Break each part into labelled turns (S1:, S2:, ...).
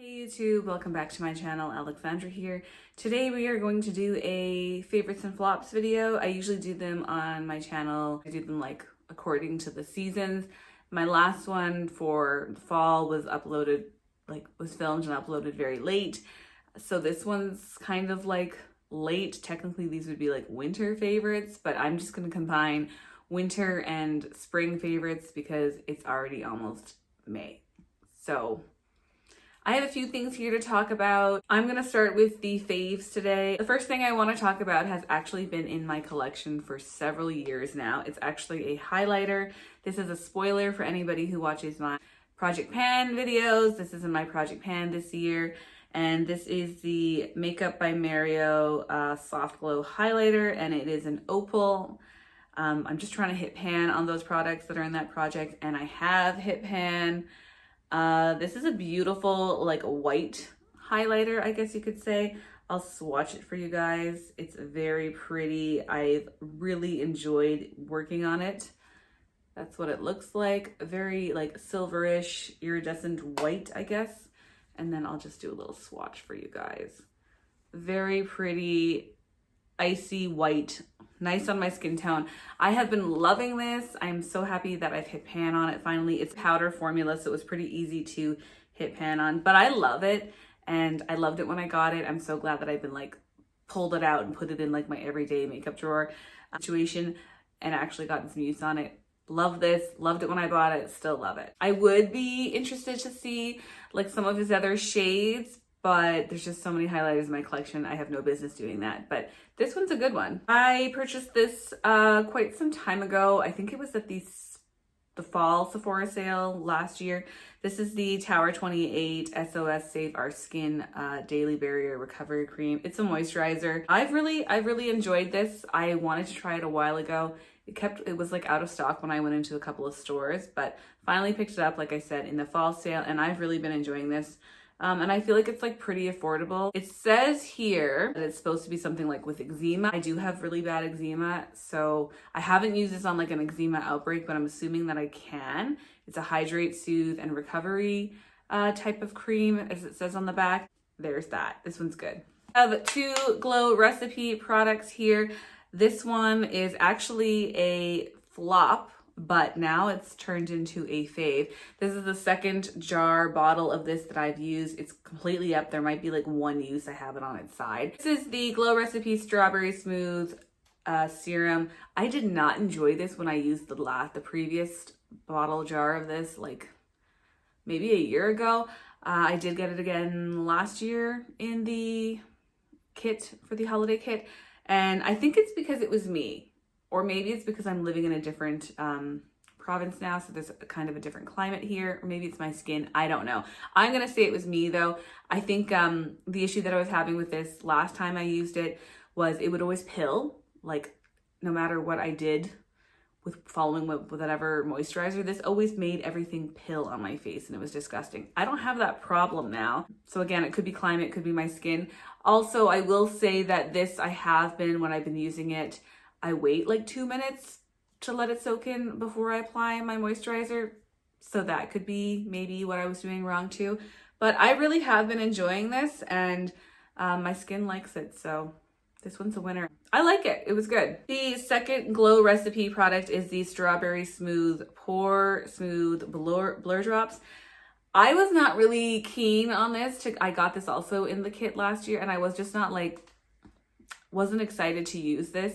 S1: Hey YouTube, welcome back to my channel. Alexandra here. Today we are going to do a favorites and flops video. I usually do them on my channel. I do them like according to the seasons. My last one for fall was filmed and uploaded very late. So this one's kind of like late. Technically these would be like winter favorites, but I'm just going to combine winter and spring favorites because it's already almost May. So I have a few things here to talk about. I'm gonna start with the faves today. The first thing I wanna talk about has actually been in my collection for several years now. It's actually a highlighter. This is a spoiler for anybody who watches my Project Pan videos. This is in my Project Pan this year. And this is the Makeup by Mario Soft Glow Highlighter, and it is an opal. I'm just trying to hit pan on those products that are in that project, and I have hit pan. This is a beautiful like white highlighter, I guess you could say. I'll swatch it for you guys. It's very pretty. I've really enjoyed working on it. That's what it looks like. Very like silverish, iridescent white, I guess. And then I'll just do a little swatch for you guys. Very pretty, icy white. Nice on my skin tone. I have been loving this. I'm so happy that I've hit pan on it finally. It's powder formula, so it was pretty easy to hit pan on, but I love it. And I loved it when I got it. I'm so glad that I've been like pulled it out and put it in like my everyday makeup drawer situation and actually gotten some use on it. Love this. Loved it when I bought it. Still love it. I would be interested to see like some of his other shades, but there's just so many highlighters in my collection. I have no business doing that, but this one's a good one. I purchased this quite some time ago. I think it was at the fall Sephora sale last year. This is the Tower 28 SOS Save Our Skin Daily Barrier Recovery Cream. It's a moisturizer. I've really enjoyed this. I wanted to try it a while ago. It was like out of stock when I went into a couple of stores, but finally picked it up, like I said, in the fall sale, and I've really been enjoying this. And I feel like it's like pretty affordable. It says here that it's supposed to be something like with eczema. I do have really bad eczema, so I haven't used this on like an eczema outbreak, but I'm assuming that I can. It's a hydrate, soothe, and recovery type of cream, as it says on the back. There's that. This one's good. I have two Glow Recipe products here. This one is actually a flop, but now it's turned into a fave. This is the second jar bottle of this that I've used. It's completely up. There might be like one use. I have it on its side. This is the Glow Recipe Strawberry Smooth Serum. I did not enjoy this when I used the previous bottle jar of this, like maybe a year ago. I did get it again last year in the kit for the holiday kit. And I think it's because it was me. Or maybe it's because I'm living in a different province now, so there's kind of a different climate here. Or maybe it's my skin. I don't know. I'm going to say it was me, though. I think the issue that I was having with this last time I used it was it would always pill. Like, no matter what I did with following with whatever moisturizer, this always made everything pill on my face, and it was disgusting. I don't have that problem now. So again, it could be climate, it could be my skin. Also, I will say that this when I've been using it, I wait like 2 minutes to let it soak in before I apply my moisturizer. So that could be maybe what I was doing wrong too. But I really have been enjoying this, and my skin likes it. So this one's a winner. I like it. It was good. The second Glow Recipe product is the Strawberry Smooth Pore Smooth Blur Drops. I was not really keen on this. I got this also in the kit last year, and I was just not wasn't excited to use this.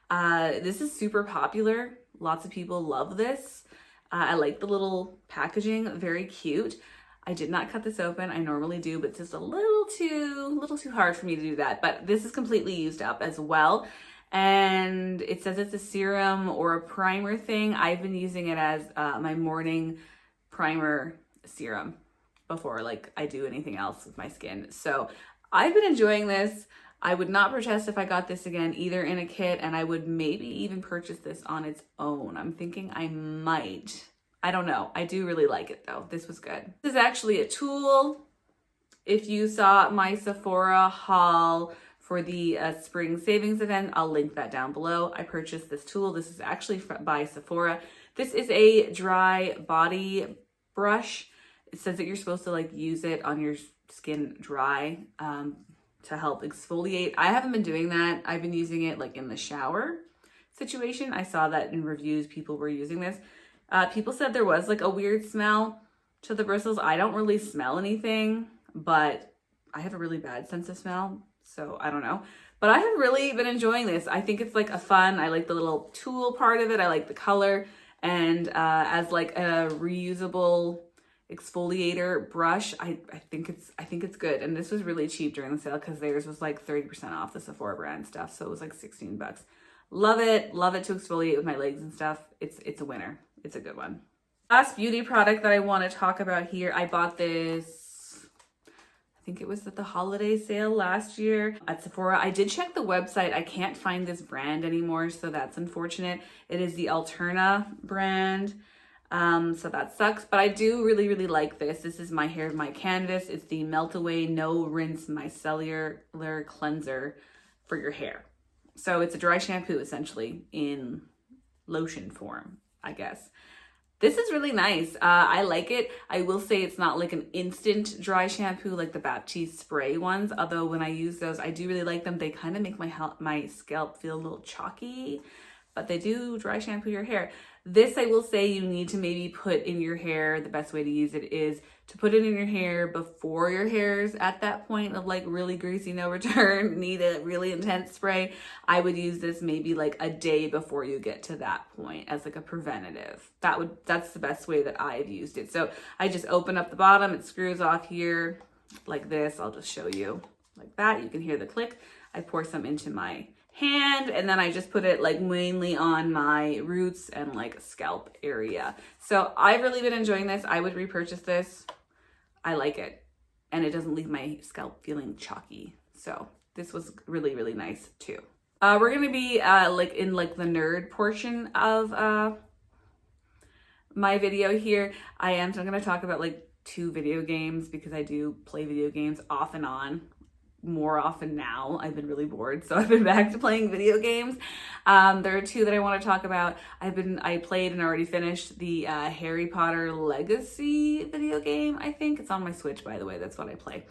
S1: This is super popular. Lots of people love this. I like the little packaging, very cute. I did not cut this open. I normally do, but it's just a little too hard for me to do that. But this is completely used up as well. And it says it's a serum or a primer thing. I've been using it as my morning primer serum before like I do anything else with my skin. So I've been enjoying this. I would not protest if I got this again, either in a kit, and I would maybe even purchase this on its own. I'm thinking I might. I don't know. I do really like it though. This was good. This is actually a tool. If you saw my Sephora haul for the spring savings event, I'll link that down below. I purchased this tool. This is actually by Sephora. This is a dry body brush. It says that you're supposed to like use it on your skin dry to help exfoliate. I haven't been doing that. I've been using it like in the shower situation. I saw that in reviews, people were using this. People said there was like a weird smell to the bristles. I don't really smell anything, but I have a really bad sense of smell, so I don't know. But I have really been enjoying this. I think it's like a fun, I like the little tool part of it. I like the color, and as like a reusable exfoliator brush, I think it's good. And this was really cheap during the sale because theirs was like 30% off the Sephora brand stuff, so it was like 16 bucks. Love it to exfoliate with my legs and stuff. It's a winner. It's a good one. Last beauty product that I want to talk about here, I bought this, I think it was at the holiday sale last year at Sephora. I did check the website. I can't find this brand anymore, so that's unfortunate. It is the Alterna brand. So that sucks, but I do really like this. This is My Hair, My Canvas. It's the Melt Away No Rinse Micellar Cleanser for your hair. So it's a dry shampoo essentially in lotion form, I guess. This is really nice. I like it. I will say it's not like an instant dry shampoo like the Baptiste spray ones, although when I use those, I do really like them. They kind of make my scalp feel a little chalky, but they do dry shampoo your hair. This, I will say, you need to maybe put in your hair. The best way to use it is to put it in your hair before your hair's at that point of like really greasy, no return, need a really intense spray. I would use this maybe like a day before you get to that point as like a preventative. That's the best way that I've used it. So I just open up the bottom, it screws off here like this. I'll just show you like that. You can hear the click. I pour some into my hand, and then I just put it like mainly on my roots and like scalp area. So I've really been enjoying this. I would repurchase this. I like it, and it doesn't leave my scalp feeling chalky. So this was really nice too. We're gonna be like in like the nerd portion of my video here. I'm gonna talk about like 2 video games because I do play video games off and on. More often now. I've been really bored, so I've been back to playing video games. There are 2 that I want to talk about. I played and already finished the Harry Potter Legacy video game. I think it's on my Switch, by the way. That's what I play,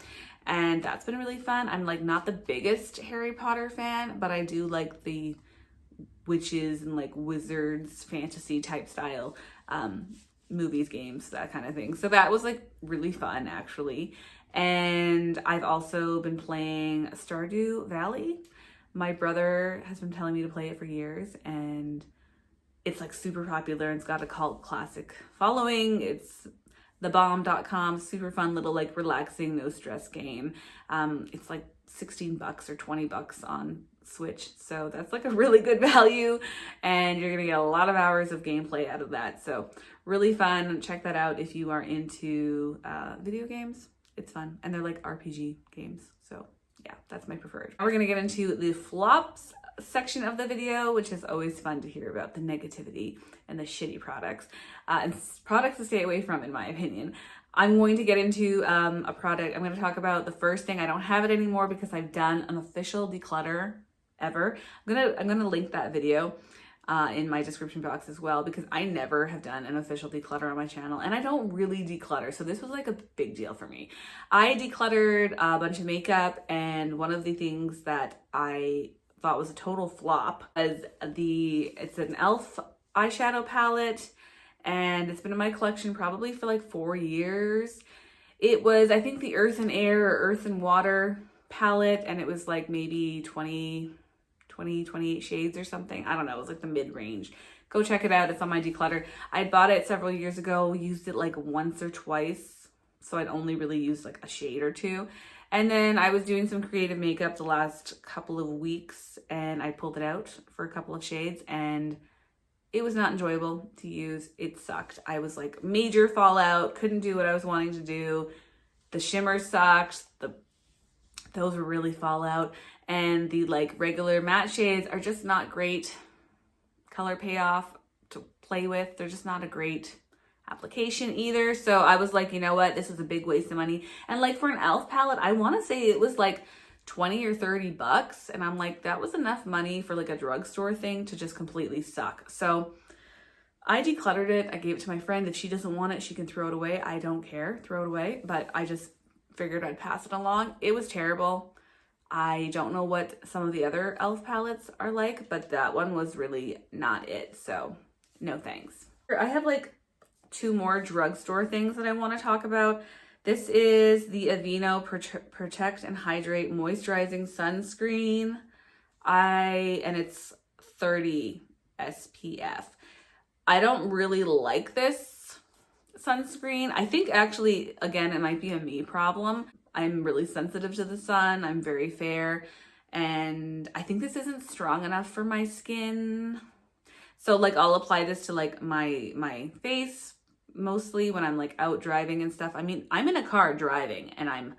S1: and that's been really fun. I'm like not the biggest Harry Potter fan, but I do like the witches and like wizards fantasy type style movies, games, that kind of thing. So that was like really fun actually. And I've also been playing Stardew Valley. My brother has been telling me to play it for years, and it's like super popular and it's got a cult classic following. It's thebomb.com, super fun little like relaxing, no stress game. It's like 16 bucks or 20 bucks on Switch. So that's like a really good value, and you're gonna get a lot of hours of gameplay out of that. So really fun. Check that out if you are into video games. It's fun, and they're like RPG games, so yeah, that's my preferred. We're gonna get into the flops section of the video, which is always fun to hear about the negativity and the shitty products and products to stay away from, in my opinion. I'm going to get into a product. I'm going to talk about the first thing. I don't have it anymore because I've done an official declutter ever. I'm gonna link that video in my description box as well, because I never have done an official declutter on my channel, and I don't really declutter, so this was like a big deal for me. I decluttered a bunch of makeup, and one of the things that I thought was a total flop was it's an e.l.f. eyeshadow palette, and it's been in my collection probably for like 4 years. It was, I think, the Earth and Air or Earth and Water palette, and it was like maybe 28 shades or something. I don't know. It was like the mid-range. Go check it out. It's on my declutter. I bought it several years ago, used it like once or twice, so I'd only really used like a shade or 2. And then I was doing some creative makeup the last couple of weeks, and I pulled it out for a couple of shades, and it was not enjoyable to use. It sucked. I was like major fallout, couldn't do what I was wanting to do. The shimmer sucked. Those were really fallout. And the like regular matte shades are just not great color payoff to play with. They're just not a great application either. So I was like, you know what? This is a big waste of money. And like for an e.l.f. palette, I want to say it was like 20 or 30 bucks. And I'm like, that was enough money for like a drugstore thing to just completely suck. So I decluttered it. I gave it to my friend. If she doesn't want it, she can throw it away. I don't care. Throw it away. But I just figured I'd pass it along. It was terrible. I don't know what some of the other e.l.f. palettes are like, but that one was really not it. So no thanks. I have like 2 more drugstore things that I want to talk about. This is the Aveeno Protect and Hydrate Moisturizing Sunscreen. And it's 30 SPF. I don't really like this sunscreen. I think actually, again, it might be a me problem. I'm really sensitive to the sun. I'm very fair. And I think this isn't strong enough for my skin. So like I'll apply this to like my face mostly when I'm like out driving and stuff. I mean, I'm in a car driving and I'm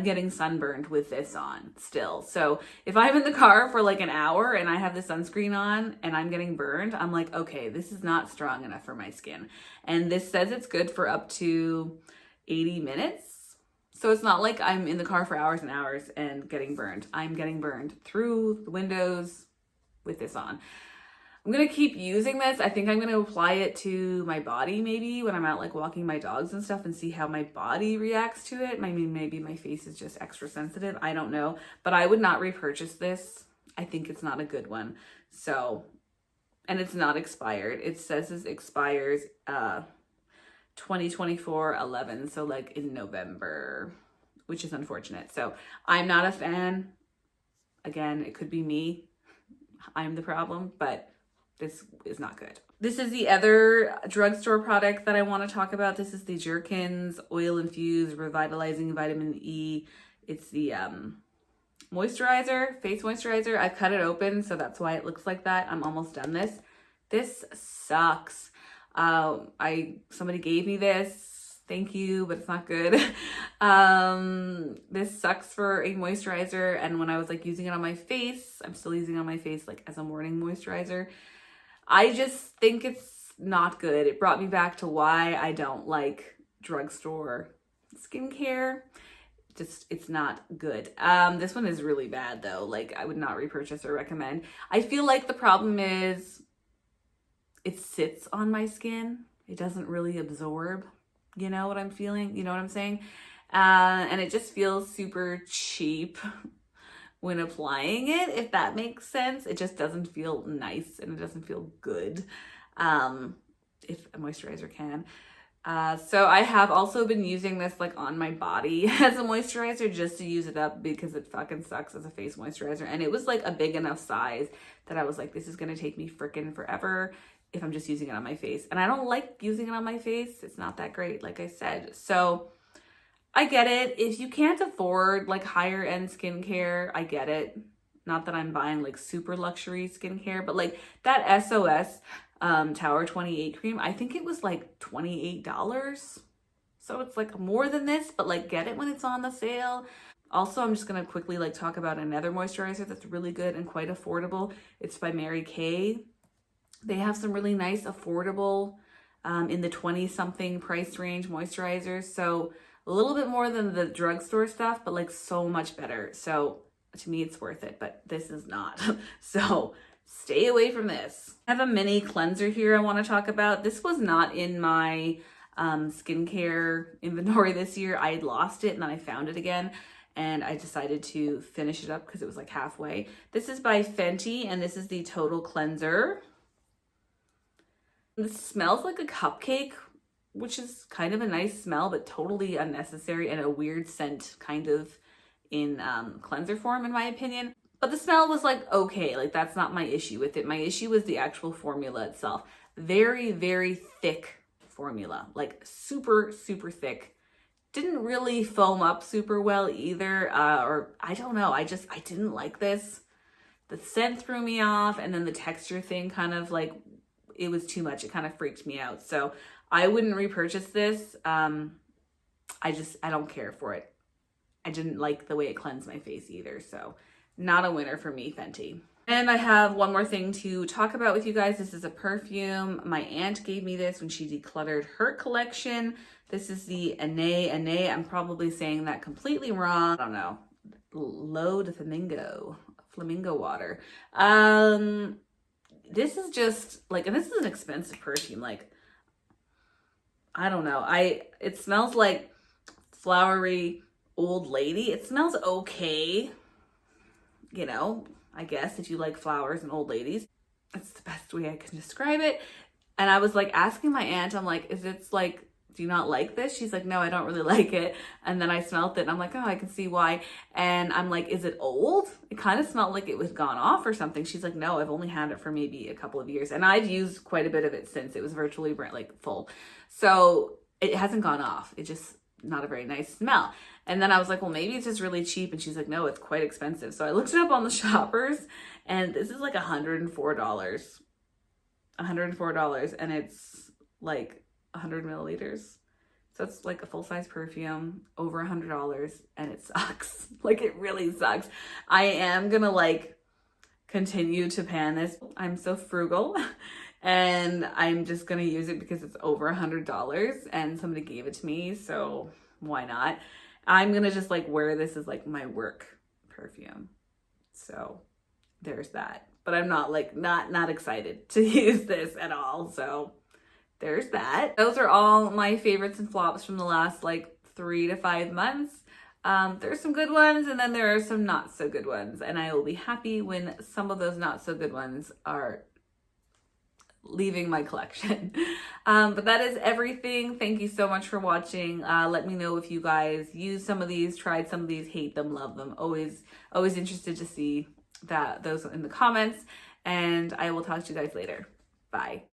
S1: getting sunburned with this on still. So if I'm in the car for like an hour and I have the sunscreen on and I'm getting burned, I'm like, okay, this is not strong enough for my skin. And this says it's good for up to 80 minutes. So it's not like I'm in the car for hours and hours and getting burned. I'm getting burned through the windows with this on. I'm going to keep using this. I think I'm going to apply it to my body maybe when I'm out like walking my dogs and stuff and see how my body reacts to it. I mean, maybe my face is just extra sensitive. I don't know. But I would not repurchase this. I think it's not a good one. So, and it's not expired. It says it expires 2024-11, so like in November, which is unfortunate. So I'm not a fan. Again, it could be me. I'm the problem, but this is not good. This is the other drugstore product that I want to talk about. This is the Jerkins Oil Infused Revitalizing Vitamin E. It's the moisturizer, face moisturizer. I cut it open, so that's why it looks like that. I'm almost done this. This sucks. Somebody gave me this. Thank you, but it's not good. This sucks for a moisturizer. And when I was like using it on my face, I'm still using it on my face like as a morning moisturizer. I just think it's not good. It brought me back to why I don't like drugstore skincare. Just, it's not good. This one is really bad though. Like I would not repurchase or recommend. I feel like the problem is it sits on my skin. It doesn't really absorb. You know what I'm feeling? You know what I'm saying? And it just feels super cheap when applying it, if that makes sense. It just doesn't feel nice and it doesn't feel good, if a moisturizer can. So I have also been using this like on my body as a moisturizer just to use it up because it fucking sucks as a face moisturizer. And it was like a big enough size that I was like, this is going to take me freaking forever if I'm just using it on my face. And I don't like using it on my face. It's not that great, like I said. So I get it. If you can't afford like higher end skincare, I get it. Not that I'm buying like super luxury skincare, but like that SOS Tower 28 cream, I think it was like $28. So it's like more than this, but like get it when it's on the sale. Also, I'm just going to quickly like talk about another moisturizer that's really good and quite affordable. It's by Mary Kay. They have some really nice, affordable, in the 20-something price range moisturizers. So a little bit more than the drugstore stuff, but like so much better. So to me, it's worth it, but this is not. So stay away from this. I have a mini cleanser here I want to talk about. This was not in my skincare inventory this year. I had lost it and then I found it again. And I decided to finish it up because it was like halfway. This is by Fenty and this is the Total Cleanser. This smells like a cupcake, which is kind of a nice smell, but totally unnecessary and a weird scent kind of in cleanser form, in my opinion. But the smell was like, okay, like that's not my issue with it. My issue was the actual formula itself. Very, very thick formula, like super, super thick. Didn't really foam up super well either, or I don't know. I didn't like this. The scent threw me off, and then the texture thing kind of like, it was too much. It kind of freaked me out. So I wouldn't repurchase this. I don't care for it. I didn't like the way it cleansed my face either. So not a winner for me, Fenty. And I have one more thing to talk about with you guys. This is a perfume. My aunt gave me this when she decluttered her collection. This is the Ane. I'm probably saying that completely wrong. I don't know. L'eau de flamingo water. This is just like, and this is an expensive perfume. Like, I don't know. It smells like flowery old lady. It smells okay, you know, I guess if you like flowers and old ladies. That's the best way I can describe it. And I was like asking my aunt, I'm like, is it like, do you not like this? She's like, no, I don't really like it. And then I smelled it and I'm like, oh, I can see why. And I'm like, is it old? It kind of smelled like it was gone off or something. She's like, no, I've only had it for maybe a couple of years. And I've used quite a bit of it since. It was virtually like full. So it hasn't gone off. It just not a very nice smell. And then I was like, well, maybe it's just really cheap. And she's like, no, it's quite expensive. So I looked it up on the Shoppers and this is like $104. $104 and it's like 100 milliliters. So it's like a full-size perfume, over $100, and it sucks. Like, it really sucks. I am gonna like continue to pan this. I'm so frugal and I'm just gonna use it because it's over $100 and somebody gave it to me, so why not? I'm gonna just like wear this as like my work perfume. So there's that. But I'm not like, not excited to use this at all. So there's that. Those are all my favorites and flops from the last like 3 to 5 months. There's some good ones and then there are some not so good ones. And I will be happy when some of those not so good ones are leaving my collection. But that is everything. Thank you so much for watching. Let me know if you guys use some of these, tried some of these, hate them, love them. Always interested to see those in the comments, and I will talk to you guys later. Bye.